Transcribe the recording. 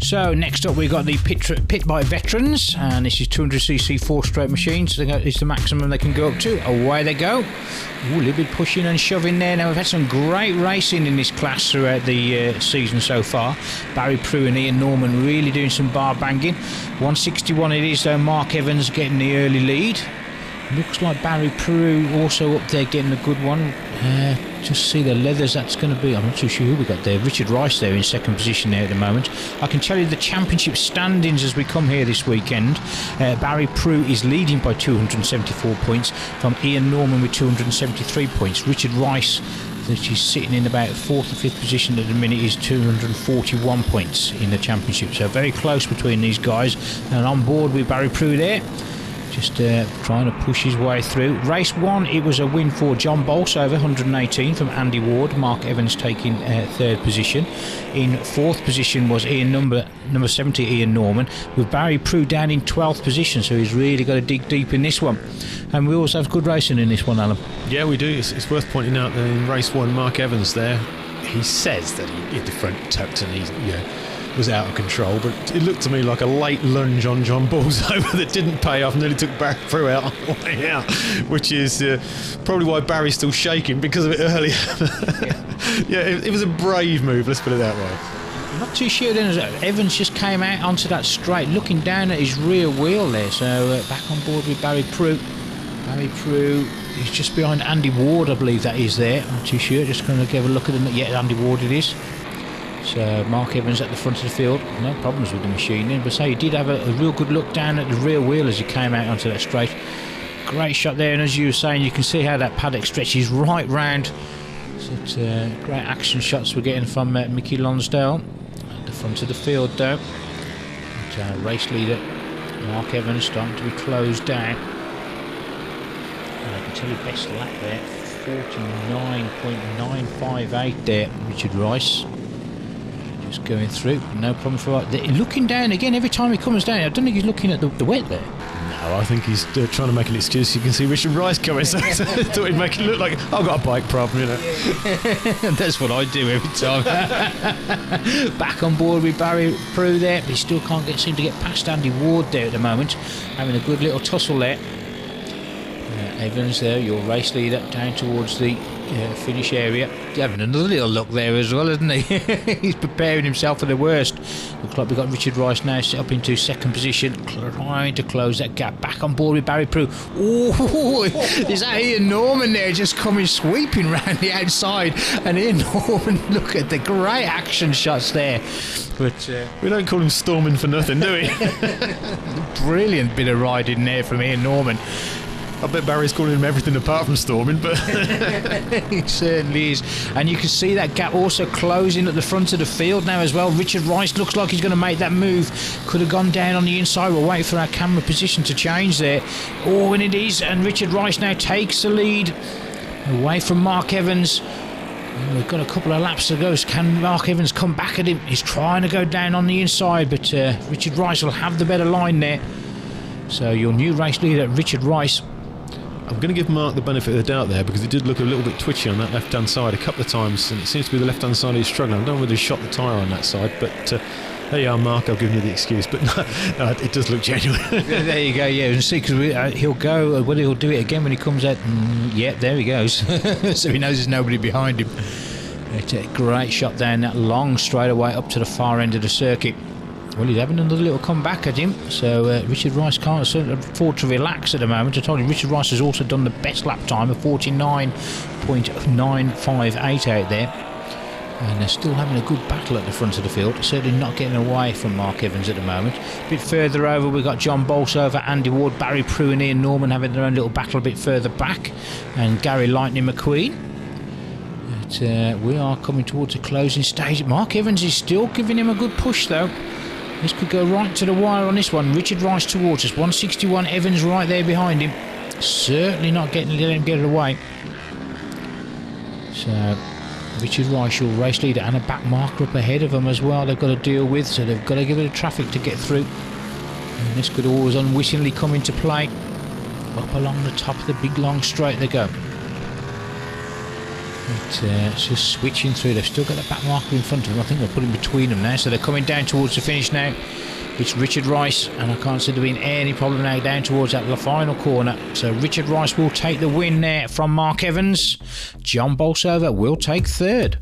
So next up we've got the pit bike veterans, and this is 200cc 4-stroke machines. So it's the maximum they can go up to. Away they go. Ooh, a little bit pushing and shoving there. Now we've had some great racing in this class throughout the season so far. Barry Prue and Ian Norman really doing some bar banging. 161 it is though. Mark Evans getting the early lead. Looks like Barry Prue also up there getting a good one. Just see the leathers that's going to be. I'm not too sure who we got there. Richard Rice there in second position there at the moment. I can tell you the championship standings as we come here this weekend. Barry Prue is leading by 274 points from Ian Norman with 273 points. Richard Rice, which is sitting in about 4th or 5th position at the minute, is 241 points in the championship. So very close between these guys. And on board with Barry Prue there. Just trying to push his way through. Race 1, it was a win for John Bolsover, 118 from Andy Ward. Mark Evans taking 3rd position. In 4th position was number 70, Ian Norman, with Barry Prue down in 12th position, so he's really got to dig deep in this one. And we also have good racing in this one, Alan. Yeah, we do. It's worth pointing out that in race 1, Mark Evans there, he says that he hit the front tucked and he was out of control, but it looked to me like a late lunge on John Bolsover that didn't pay off, nearly took Barry Prue out on the way out, which is probably why Barry's still shaking because of it earlier. It was a brave move, let's put it that way. Not too sure then, Evans just came out onto that straight, looking down at his rear wheel there, so back on board with Barry Prue. Barry Prue is just behind Andy Ward, I believe that is there. I'm not too sure, just going to give a look at him. Yeah, Andy Ward it is. So Mark Evans at the front of the field, no problems with the machine then, but he did have a real good look down at the rear wheel as he came out onto that straight. Great shot there, and as you were saying, you can see how that paddock stretches right round. So great action shots we're getting from Mickey Lonsdale at the front of the field though. But, race leader Mark Evans starting to be closed down. And I can tell you best lap there, 49.958 there, Richard Rice. Just going through, no problem for looking down again every time he comes down. I don't think he's looking at the wet there. No, I think he's trying to make an excuse. You can see Richard Rice coming, so I thought he'd make it look like I've got a bike problem, That's what I do every time. Back on board with Barry Prue there, but he still can't seem to get past Andy Ward there at the moment. Having a good little tussle there. Evans there, your race leader, down towards the finish area. He's having another little look there as well, isn't he? He's preparing himself for the worst. Looks like we've got Richard Rice now set up into second position, trying to close that gap. Back on board with Barry Prue. Oh, is that Ian Norman there just coming sweeping round the outside? And Ian Norman, look at the great action shots there. But we don't call him Storming for nothing, do we? Brilliant bit of riding there from Ian Norman. I bet Barry's calling him everything apart from storming, but it certainly is. And you can see that gap also closing at the front of the field now as well. Richard Rice looks like he's going to make that move. Could have gone down on the inside. We'll wait for our camera position to change there. Oh, and it is. And Richard Rice now takes the lead away from Mark Evans. And we've got a couple of laps to go. Can Mark Evans come back at him? He's trying to go down on the inside, but Richard Rice will have the better line there. So your new race leader, Richard Rice. I'm going to give Mark the benefit of the doubt there, because he did look a little bit twitchy on that left-hand side a couple of times, and it seems to be the left-hand side he's struggling. I don't know whether he shot the tyre on that side, but there you are, Mark. I've given you the excuse, but no, it does look genuine. There you go, yeah. And see, because he'll go, whether he'll do it again when he comes out. Yeah, there he goes. So he knows there's nobody behind him. It's a great shot down that long straightaway up to the far end of the circuit. Well, he's having another little comeback at him, so Richard Rice can't afford to relax at the moment. I told you, Richard Rice has also done the best lap time of 49.958 out there, and they're still having a good battle at the front of the field, certainly not getting away from Mark Evans at the moment. A bit further over, we've got John Bolsover, Andy Ward, Barry Prue and Ian Norman having their own little battle a bit further back, and Gary Lightning McQueen. But we are coming towards the closing stage. Mark Evans is still giving him a good push though. This could go right to the wire on this one. Richard Rice towards us. 161, Evans right there behind him. Certainly not letting him get it away. So, Richard Rice, your race leader, and a back marker up ahead of them as well they've got to deal with. So they've got to give it a traffic to get through. And this could always unwittingly come into play. Up along the top of the big long straight they go. It's just switching through. They've still got the back marker in front of them. I think they'll put him between them now. So they're coming down towards the finish now. It's Richard Rice, and I can't see there being any problem now down towards that final corner. So Richard Rice will take the win there from Mark Evans. John Bolsover will take third.